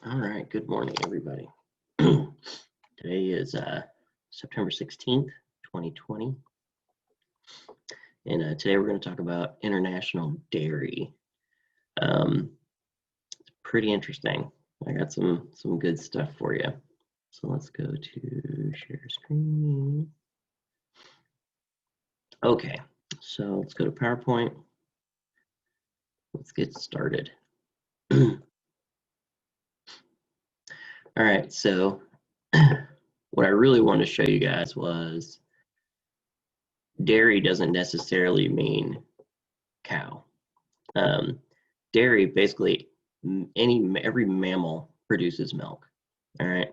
All right, good morning, everybody. Today is September 16th, 2020, and today we're going to talk about international dairy. It's pretty interesting. I got some good stuff for you. So let's go to share screen. Okay, so let's go to PowerPoint. Let's get started. All right, so what I really wanted to show you guys was dairy doesn't necessarily mean cow. Dairy, basically, every mammal produces milk. All right,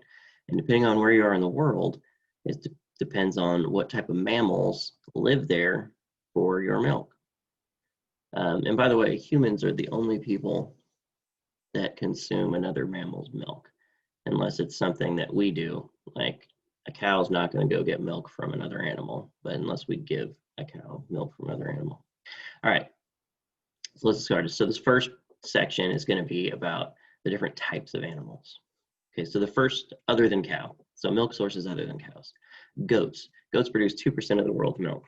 and depending on where you are in the world, it depends on what type of mammals live there for your milk. And by the way, humans are the only people that consume another mammal's milk, unless it's something that we do. Like a cow's not going to go get milk from another animal, but unless we give a cow milk from another animal. All right, so let's start. So this first section is going to be about the different types of animals. Okay, so the first, other than cow. So milk sources other than cows. Goats. Goats produce 2% of the world's milk.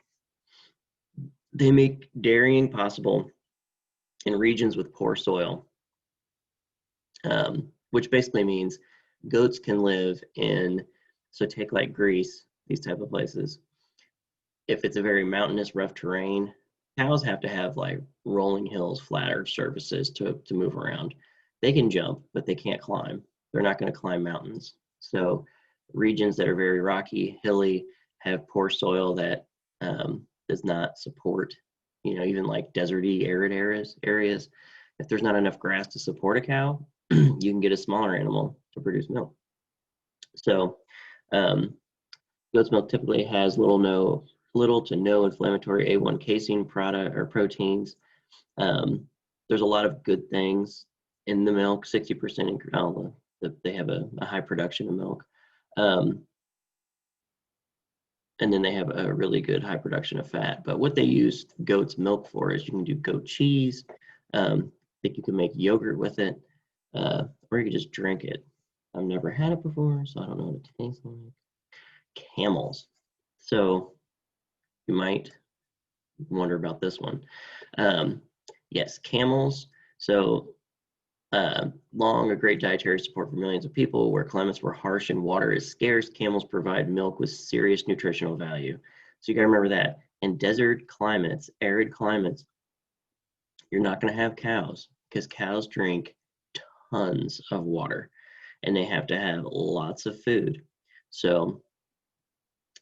They make dairying possible in regions with poor soil, which basically means goats can live in, so take like Greece, these type of places. If it's a very mountainous, rough terrain, cows have to have like rolling hills, flatter surfaces to move around. They can jump, but they can't climb. They're not going to climb mountains. So regions that are very rocky, hilly, have poor soil that does not support, even like deserty, arid areas. If there's not enough grass to support a cow, you can get a smaller animal to produce milk. So goat's milk typically has little to no inflammatory A1 casein product or proteins. There's a lot of good things in the milk. 60% they have a high production of milk, and then they have a really good high production of fat. But what they use goat's milk for is you can do goat cheese. I think you can make yogurt with it, or you can just drink it. I've never had it before, so I don't know what it tastes like. Camels. So you might wonder about this one. Yes, camels. So long, a great dietary support for millions of people. Where climates were harsh and water is scarce, camels provide milk with serious nutritional value. So you gotta remember that. In desert climates, arid climates, you're not gonna have cows because cows drink tons of water and they have to have lots of food. So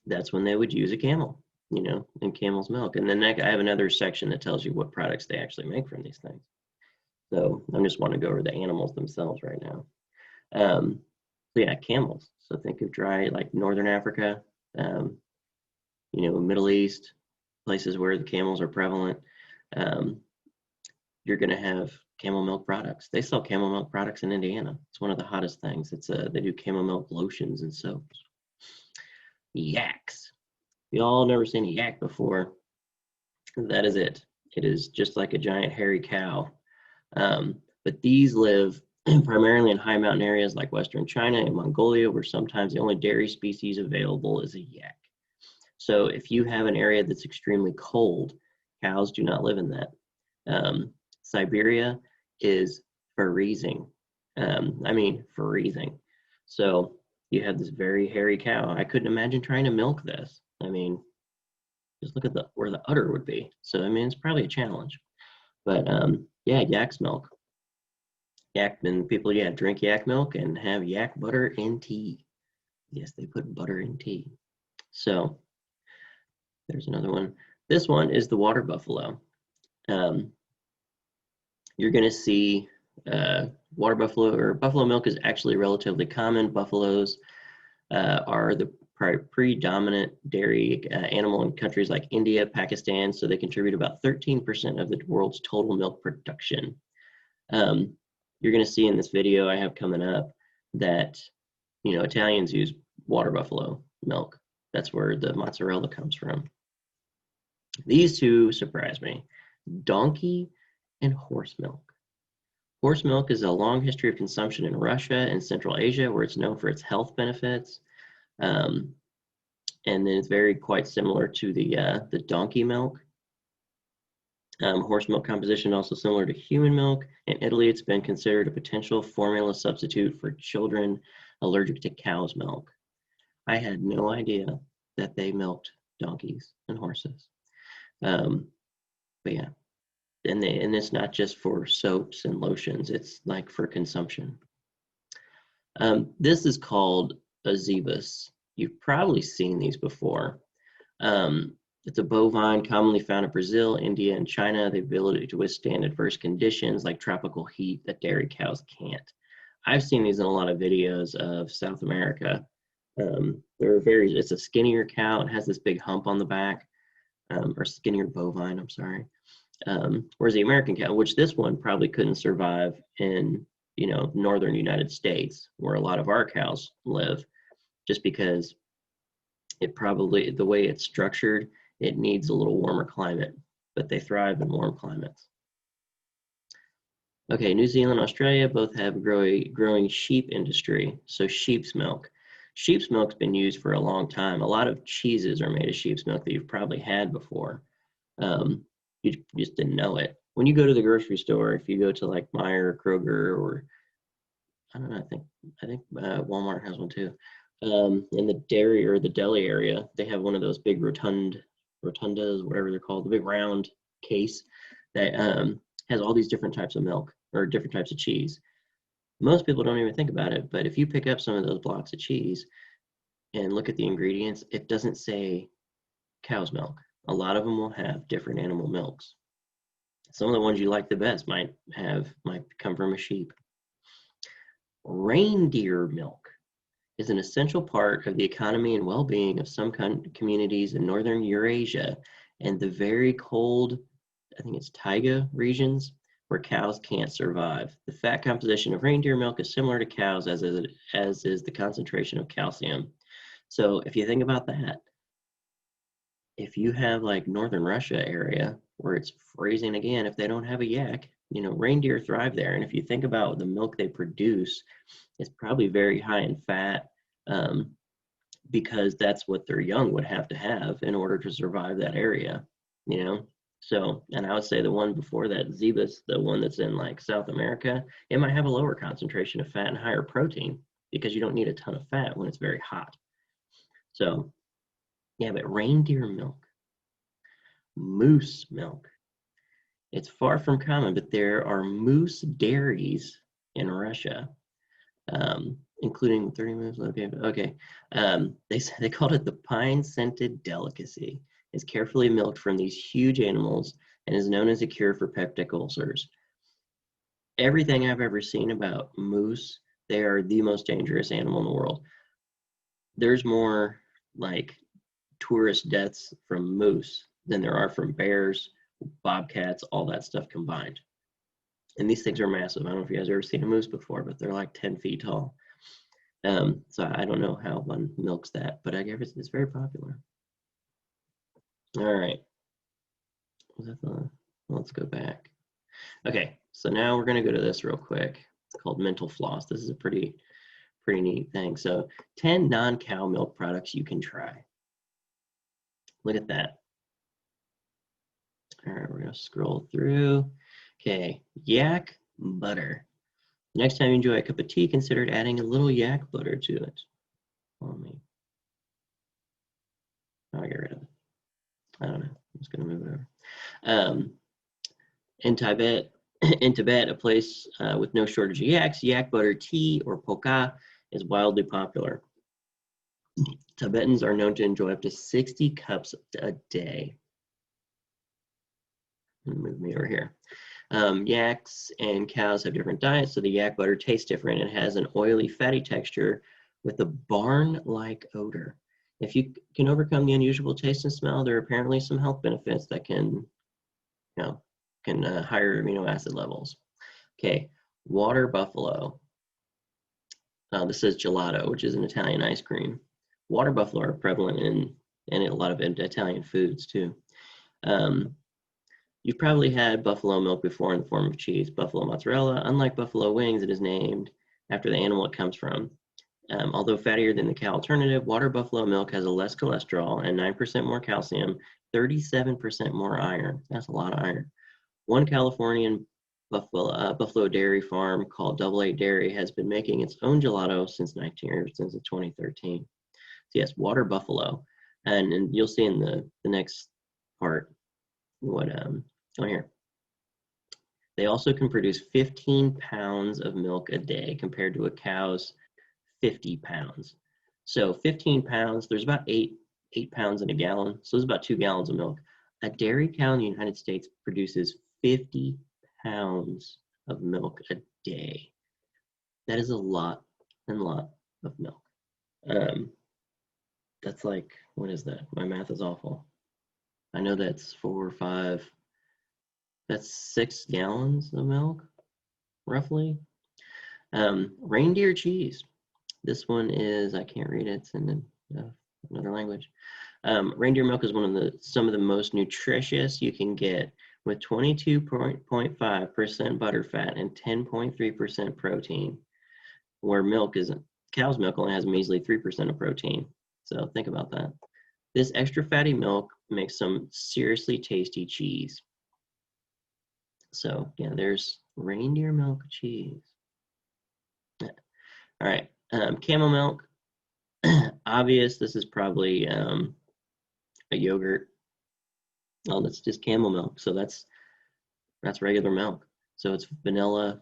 that's when they would use a camel, and camel's milk. And then I have another section that tells you what products they actually make from these things. So I just want to go over the animals themselves right now. So yeah, camels. So think of dry, like Northern Africa, Middle East, places where the camels are prevalent. You're going to have camel milk products. They sell camel milk products in Indiana. It's one of the hottest things. They do camel milk lotions and soaps. Yaks. Y'all never seen a yak before. That is it. It is just like a giant hairy cow. But these live primarily in high mountain areas like Western China and Mongolia, where sometimes the only dairy species available is a yak. So if you have an area that's extremely cold, cows do not live in that. Siberia is freezing. Freezing. So you have this very hairy cow. I couldn't imagine trying to milk this. Just look at where the udder would be. So it's probably a challenge. But yeah, yak's milk. Yak, and people, drink yak milk and have yak butter in tea. Yes, they put butter in tea. So there's another one. This one is the water buffalo. You're going to see water buffalo, or buffalo milk is actually relatively common. Buffaloes are the predominant dairy animal in countries like India, Pakistan, so they contribute about 13% of the world's total milk production. You're going to see in this video I have coming up that, Italians use water buffalo milk. That's where the mozzarella comes from. These two surprise me, donkey and horse milk. Horse milk is a long history of consumption in Russia and Central Asia, where it's known for its health benefits. Um, and then it's very quite similar to the donkey milk. Horse milk composition also similar to human milk. In Italy, it's been considered a potential formula substitute for children allergic to cow's milk. I had no idea that they milked donkeys and horses. But yeah, and it's not just for soaps and lotions, it's like for consumption. This is called a zebus. You've probably seen these before. It's a bovine commonly found in Brazil, India, and China. The ability to withstand adverse conditions like tropical heat that dairy cows can't. I've seen these in a lot of videos of South America. It's a skinnier cow. It has this big hump on the back, or skinnier bovine, I'm sorry. Whereas the American cow, which this one probably couldn't survive in, northern United States, where a lot of our cows live, just because the way it's structured, it needs a little warmer climate, but they thrive in warm climates. Okay, New Zealand, Australia both have growing sheep industry, so sheep's milk. Sheep's milk's been used for a long time. A lot of cheeses are made of sheep's milk that you've probably had before. You just didn't know it. When you go to the grocery store, if you go to like Meijer, Kroger, or I don't know, I think Walmart has one too. In the dairy or the deli area, they have one of those big rotundas, whatever they're called, the big round case that has all these different types of milk or different types of cheese. Most people don't even think about it, but if you pick up some of those blocks of cheese and look at the ingredients, it doesn't say cow's milk. A lot of them will have different animal milks. Some of the ones you like the best might come from a sheep. Reindeer milk is an essential part of the economy and well-being of some communities in northern Eurasia and the very cold, I think it's taiga regions, where cows can't survive. The fat composition of reindeer milk is similar to cows, as is the concentration of calcium. So if you think about that, if you have like northern Russia area where it's freezing again, if they don't have a yak, reindeer thrive there. And if you think about the milk they produce, it's probably very high in fat, because that's what their young would have to have in order to survive that area, So, and I would say the one before that, Zebus, the one that's in like South America, it might have a lower concentration of fat and higher protein because you don't need a ton of fat when it's very hot. So, yeah, but reindeer milk, moose milk. It's far from common, but there are moose dairies in Russia, including 30 moose. Okay. They called it the pine-scented delicacy. It's carefully milked from these huge animals and is known as a cure for peptic ulcers. Everything I've ever seen about moose, they are the most dangerous animal in the world. There's more like tourist deaths from moose than there are from bears, bobcats, all that stuff combined. And these things are massive. I don't know if you guys have ever seen a moose before, but they're like 10 feet tall. So I don't know how one milks that, but I guess it's very popular. All right. Let's go back. Okay, so now we're going to go to this real quick. It's called mental floss. This is a pretty neat thing. So 10 non-cow milk products you can try. Look at that. All right, we're going to scroll through. Okay, yak butter. Next time you enjoy a cup of tea, consider adding a little yak butter to it. I'll get rid of it. I don't know. I'm just going to move it over. In Tibet, a place with no shortage of yaks, yak butter tea or poka is wildly popular. Tibetans are known to enjoy up to 60 cups a day. Move me over here. Yaks and cows have different diets, so the yak butter tastes different. It has an oily, fatty texture with a barn-like odor. If you can overcome the unusual taste and smell, there are apparently some health benefits that can higher amino acid levels. Okay, water buffalo. This says gelato, which is an Italian ice cream. Water buffalo are prevalent in a lot of Italian foods too. You've probably had buffalo milk before in the form of cheese. Buffalo mozzarella, unlike buffalo wings, it is named after the animal it comes from. Although fattier than the cow alternative, water buffalo milk has a less cholesterol and 9% more calcium, 37% more iron. That's a lot of iron. One Californian buffalo dairy farm called Double Eight Dairy has been making its own gelato since 2013. So yes, water buffalo, and you'll see in the next part what on here. They also can produce 15 pounds of milk a day compared to a cow's 50 pounds. So 15 pounds, there's about eight pounds in a gallon. So there's about 2 gallons of milk. A dairy cow in the United States produces 50 pounds of milk a day. That is a lot and lot of milk. That's like, what is that? My math is awful. I know that's 4 or 5, that's 6 gallons of milk, roughly. Reindeer cheese. This one is, I can't read it, it's in another language. Reindeer milk is some of the most nutritious you can get, with 22.5% butterfat and 10.3% protein, where cow's milk only has a measly 3% of protein. So think about that. This extra fatty milk makes some seriously tasty cheese. So yeah, there's reindeer milk cheese. All right, camel milk. Obvious, this is probably a yogurt. Oh, that's just camel milk. So that's regular milk. So it's vanilla,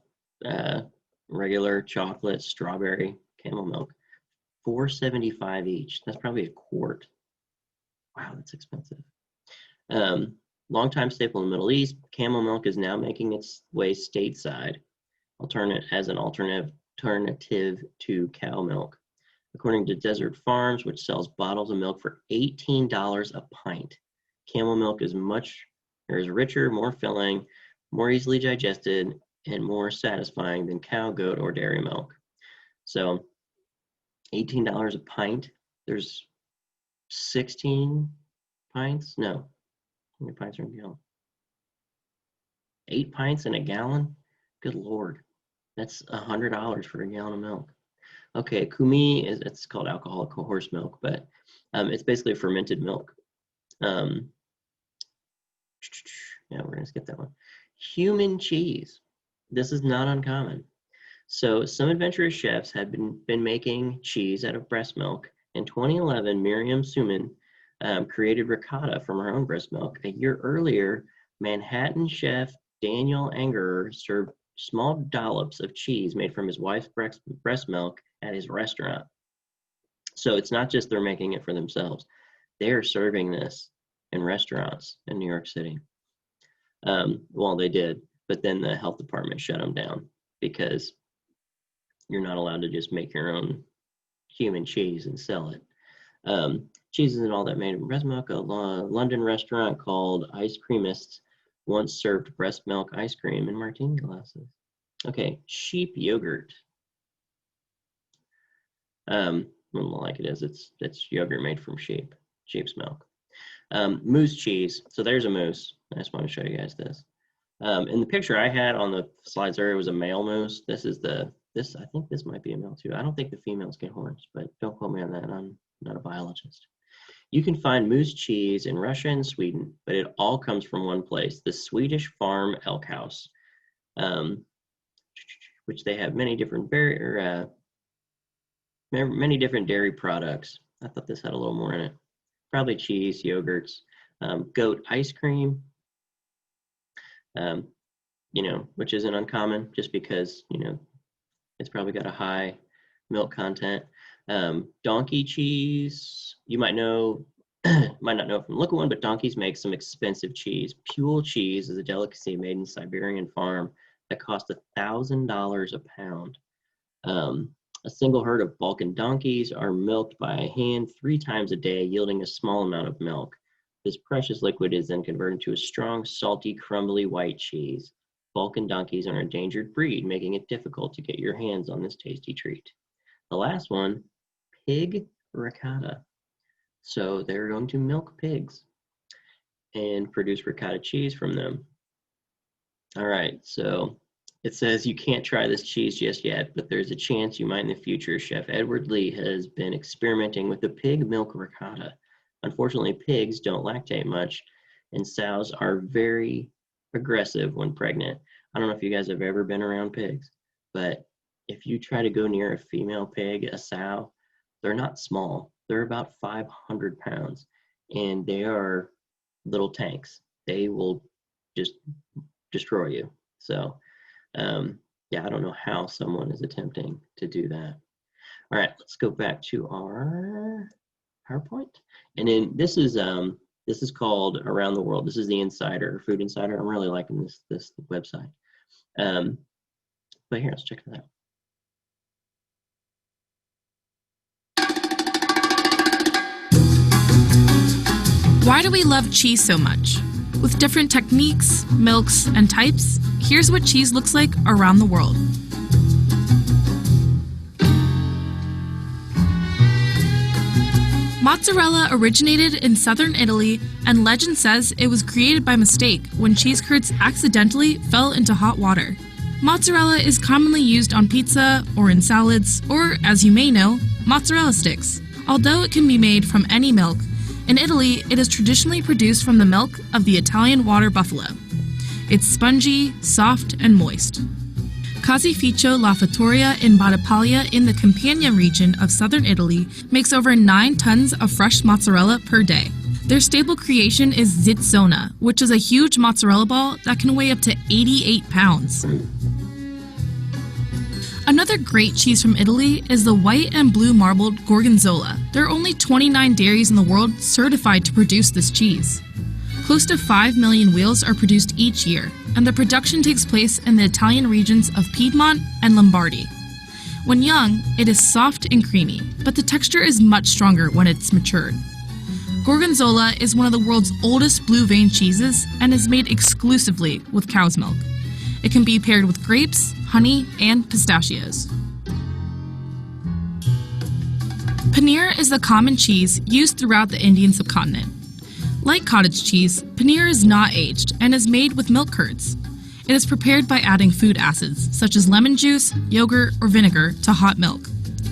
regular chocolate, strawberry, camel milk. $4.75 each. That's probably a quart. Wow, that's expensive. Longtime staple in the Middle East, camel milk is now making its way stateside, as an alternative to cow milk. According to Desert Farms, which sells bottles of milk for $18 a pint, camel milk is richer, more filling, more easily digested, and more satisfying than cow, goat, or dairy milk. So $18 a pint. There's 16 pints? No. How many pints are in a gallon? 8 pints in a gallon? Good Lord. That's $100 for a gallon of milk. Okay, kumi it's called alcoholic horse milk, but it's basically fermented milk. Yeah, we're gonna skip that one. Human cheese. This is not uncommon. So some adventurous chefs have been making cheese out of breast milk. In 2011, Miriam Suman created ricotta from her own breast milk. A year earlier, Manhattan chef Daniel Angerer served small dollops of cheese made from his wife's breast milk at his restaurant. So it's not just they're making it for themselves. They're serving this in restaurants in New York City. Well, they did, but then the health department shut them down because you're not allowed to just make your own human cheese and sell it. Cheese isn't all that made of breast milk. A London restaurant called Ice Creamists once served breast milk ice cream in martini glasses. Okay, sheep yogurt. Like it is, it's yogurt made from sheep's milk. Moose cheese. So there's a moose. I just want to show you guys this. In the picture I had on the slides there, it was a male moose. I think this might be a male too. I don't think the females get horns, but don't quote me on that. I'm not a biologist. You can find moose cheese in Russia and Sweden, but it all comes from one place, the Swedish farm Elk House, which they have many different dairy products. I thought this had a little more in it. Probably cheese, yogurts, goat ice cream, which isn't uncommon just because, it's probably got a high milk content. Donkey cheese, you might not know from look at one, but donkeys make some expensive cheese. Pule cheese is a delicacy made in Siberian farm that costs $1,000 a pound. A single herd of Balkan donkeys are milked by hand 3 times a day, yielding a small amount of milk. This precious liquid is then converted to a strong, salty, crumbly white cheese. Balkan donkeys are an endangered breed, making it difficult to get your hands on this tasty treat. The last one, pig ricotta. So they're going to milk pigs and produce ricotta cheese from them. All right, so it says you can't try this cheese just yet, but there's a chance you might in the future. Chef Edward Lee has been experimenting with the pig milk ricotta. Unfortunately, pigs don't lactate much, and sows are very aggressive when pregnant. I don't know if you guys have ever been around pigs, but if you try to go near a female pig, a sow, they're not small. They're about 500 pounds, and they are little tanks. They will just destroy you. So, yeah, I don't know how someone is attempting to do that. All right, let's go back to our PowerPoint. And then this is called Around the World. This is the Insider, Food Insider. I'm really liking this website. But here, let's check it out. Why do we love cheese so much? With different techniques, milks, and types, here's what cheese looks like around the world. Mozzarella originated in southern Italy, and legend says it was created by mistake when cheese curds accidentally fell into hot water. Mozzarella is commonly used on pizza or in salads, or, as you may know, mozzarella sticks. Although it can be made from any milk, in Italy, it is traditionally produced from the milk of the Italian water buffalo. It's spongy, soft, and moist. Caseificio La Fattoria in Battipaglia in the Campania region of southern Italy makes over 9 tons of fresh mozzarella per day. Their staple creation is zitzona, which is a huge mozzarella ball that can weigh up to 88 pounds. Another great cheese from Italy is the white and blue marbled Gorgonzola. There are only 29 dairies in the world certified to produce this cheese. Close to 5 million wheels are produced each year, and the production takes place in the Italian regions of Piedmont and Lombardy. When young, it is soft and creamy, but the texture is much stronger when it's matured. Gorgonzola is one of the world's oldest blue vein cheeses and is made exclusively with cow's milk. It can be paired with grapes, honey, and pistachios. Paneer is the common cheese used throughout the Indian subcontinent. Like cottage cheese, paneer is not aged and is made with milk curds. It is prepared by adding food acids, such as lemon juice, yogurt, or vinegar, to hot milk.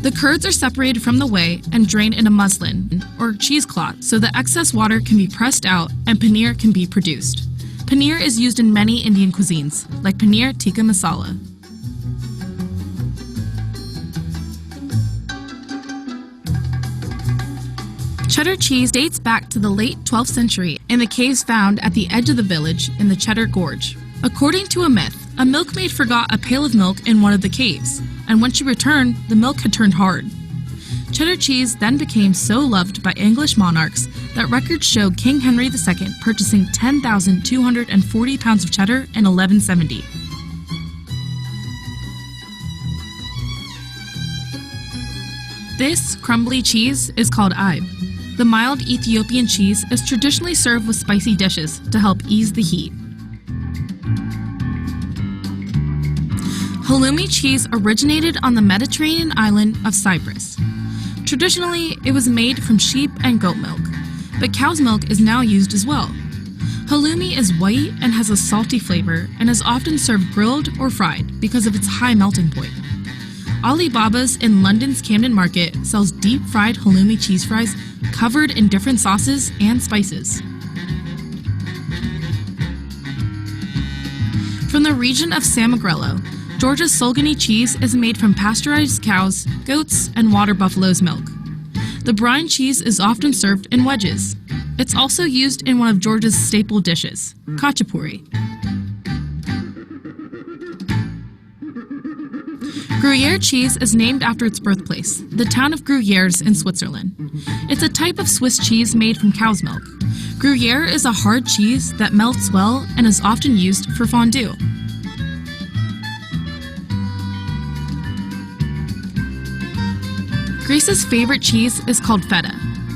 The curds are separated from the whey and drained in a muslin or cheesecloth so the excess water can be pressed out and paneer can be produced. Paneer is used in many Indian cuisines, like paneer tikka masala. Cheddar cheese dates back to the late 12th century in the caves found at the edge of the village in the Cheddar Gorge. According to a myth, a milkmaid forgot a pail of milk in one of the caves, and when she returned, the milk had turned hard. Cheddar cheese then became so loved by English monarchs that records show King Henry II purchasing 10,240 pounds of cheddar in 1170. This crumbly cheese is called aibe. The mild Ethiopian cheese is traditionally served with spicy dishes to help ease the heat. Halloumi cheese originated on the Mediterranean island of Cyprus. Traditionally, it was made from sheep and goat milk, but cow's milk is now used as well. Halloumi is white and has a salty flavor and is often served grilled or fried because of its high melting point. Alibaba's in London's Camden Market sells deep-fried halloumi cheese fries covered in different sauces and spices. From the region of San Magrelo, Georgia's Solgany cheese is made from pasteurized cows, goats, and water buffalo's milk. The brine cheese is often served in wedges. It's also used in one of Georgia's staple dishes, khachapuri. Gruyere cheese is named after its birthplace, the town of Gruyères in Switzerland. It's a type of Swiss cheese made from cow's milk. Gruyere is a hard cheese that melts well and is often used for fondue. Greece's favorite cheese is called feta.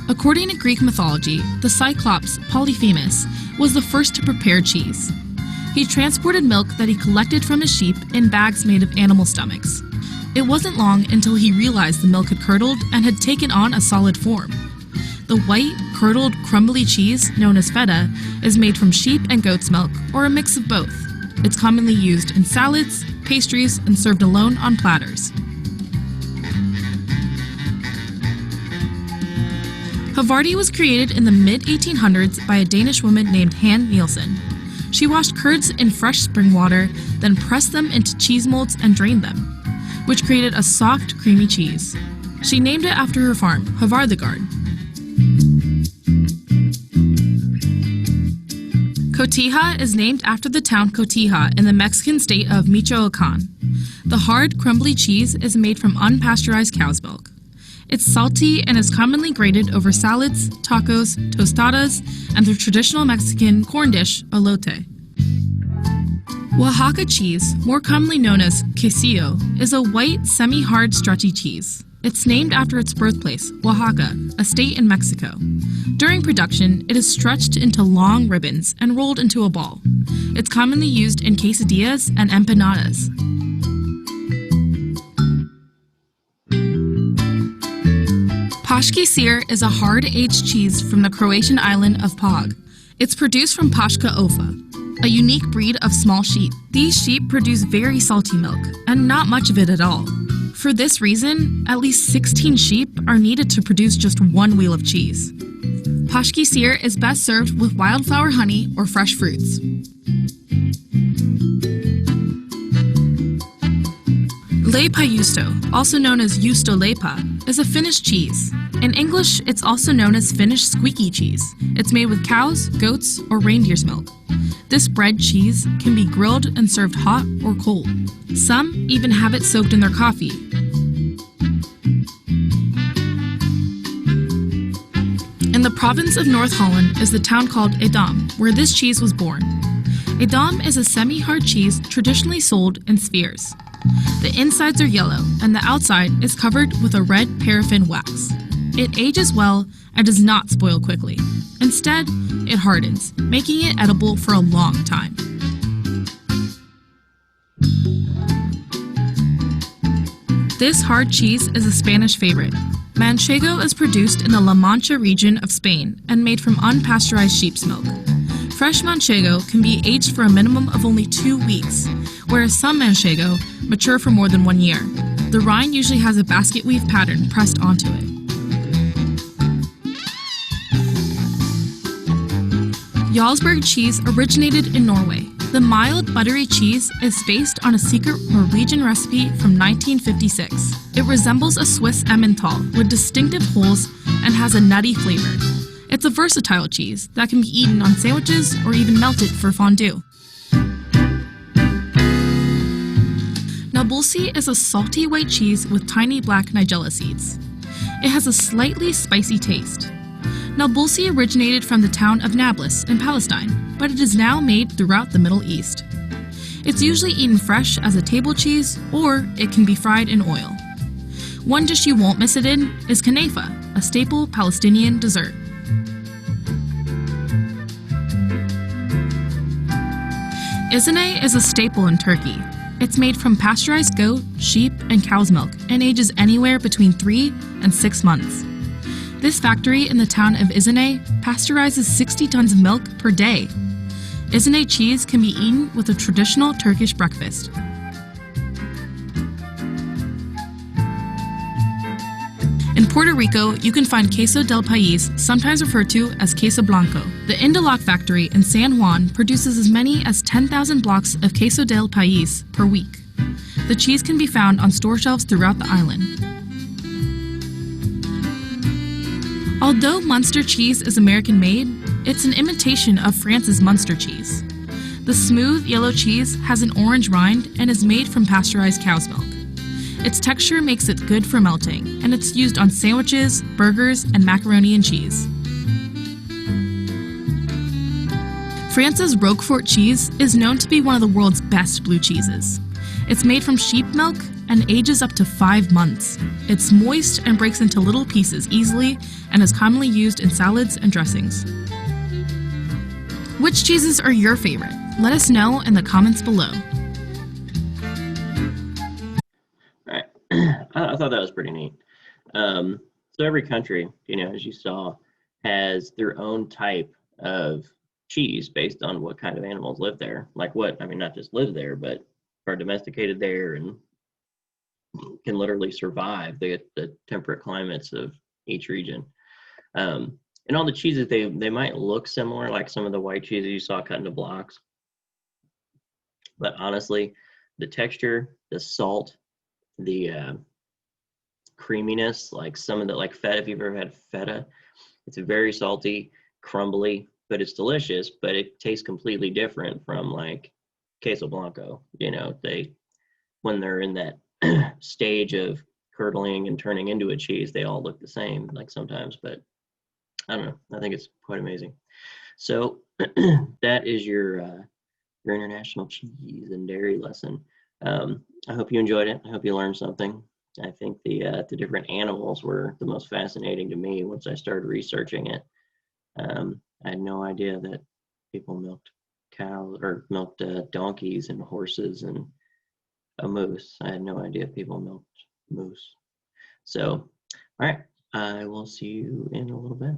According to Greek mythology, the Cyclops Polyphemus was the first to prepare cheese. He transported milk that he collected from his sheep in bags made of animal stomachs. It wasn't long until he realized the milk had curdled and had taken on a solid form. The white, curdled, crumbly cheese, known as feta, is made from sheep and goat's milk, or a mix of both. It's commonly used in salads, pastries, and served alone on platters. Havarti was created in the mid-1800s by a Danish woman named Han Nielsen. She washed curds in fresh spring water, then pressed them into cheese molds and drained them, which created a soft, creamy cheese. She named it after her farm, Havartagard. Cotija is named after the town Cotija in the Mexican state of Michoacan. The hard, crumbly cheese is made from unpasteurized cow's milk. It's salty and is commonly grated over salads, tacos, tostadas, and the traditional Mexican corn dish, elote. Oaxaca cheese, more commonly known as quesillo, is a white, semi-hard, stretchy cheese. It's named after its birthplace, Oaxaca, a state in Mexico. During production, it is stretched into long ribbons and rolled into a ball. It's commonly used in quesadillas and empanadas. Paški sir is a hard-aged cheese from the Croatian island of Pag. It's produced from Paška ova, a unique breed of small sheep. These sheep produce very salty milk, and not much of it at all. For this reason, at least 16 sheep are needed to produce just one wheel of cheese. Paški sir is best served with wildflower honey or fresh fruits. Leipä juusto, also known as juustoleipä, is a Finnish cheese. In English, it's also known as Finnish squeaky cheese. It's made with cows, goats, or reindeer's milk. This bread cheese can be grilled and served hot or cold. Some even have it soaked in their coffee. In the province of North Holland is the town called Edam, where this cheese was born. Edam is a semi-hard cheese traditionally sold in spheres. The insides are yellow, and the outside is covered with a red paraffin wax. It ages well and does not spoil quickly. Instead, it hardens, making it edible for a long time. This hard cheese is a Spanish favorite. Manchego is produced in the La Mancha region of Spain and made from unpasteurized sheep's milk. Fresh manchego can be aged for a minimum of only 2 weeks, whereas some manchego mature for more than 1 year. The rind usually has a basket weave pattern pressed onto it. Jarlsberg cheese originated in Norway. The mild, buttery cheese is based on a secret Norwegian recipe from 1956. It resembles a Swiss Emmental with distinctive holes and has a nutty flavor. It's a versatile cheese that can be eaten on sandwiches or even melted for fondue. Nabulsi is a salty white cheese with tiny black nigella seeds. It has a slightly spicy taste. Nabulsi originated from the town of Nablus in Palestine, but it is now made throughout the Middle East. It's usually eaten fresh as a table cheese, or it can be fried in oil. One dish you won't miss it in is kanefa, a staple Palestinian dessert. Izine is a staple in Turkey. It's made from pasteurized goat, sheep, and cow's milk and ages anywhere between 3 and 6 months. This factory in the town of Izine pasteurizes 60 tons of milk per day. Izine cheese can be eaten with a traditional Turkish breakfast. In Puerto Rico, you can find queso del país, sometimes referred to as queso blanco. The Indoloc factory in San Juan produces as many as 10,000 blocks of queso del país per week. The cheese can be found on store shelves throughout the island. Although Munster cheese is American-made, it's an imitation of France's Munster cheese. The smooth yellow cheese has an orange rind and is made from pasteurized cow's milk. Its texture makes it good for melting, and it's used on sandwiches, burgers, and macaroni and cheese. France's Roquefort cheese is known to be one of the world's best blue cheeses. It's made from sheep milk and ages up to 5 months. It's moist and breaks into little pieces easily and is commonly used in salads and dressings. Which cheeses are your favorite? Let us know in the comments below. All right, I thought that was pretty neat. So every country, as you saw, has their own type of cheese based on what kind of animals live there. Like what, I mean, not just live there, but are domesticated there and can literally survive the temperate climates of each region. And all the cheeses, they might look similar, like some of the white cheeses you saw cut into blocks. But honestly, the texture, the salt, the creaminess, like some of the, like feta, if you've ever had feta, it's very salty, crumbly, but it's delicious, but it tastes completely different from like queso blanco. You know, when they're in that stage of curdling and turning into a cheese, they all look the same, like sometimes, but I don't know. I think it's quite amazing. So that is your international cheese and dairy lesson. I hope you enjoyed it. I hope you learned something. I think the different animals were the most fascinating to me once I started researching it. I had no idea that people milked cows or milked donkeys and horses and a moose. I had no idea people milked moose. So, all right, I will see you in a little bit.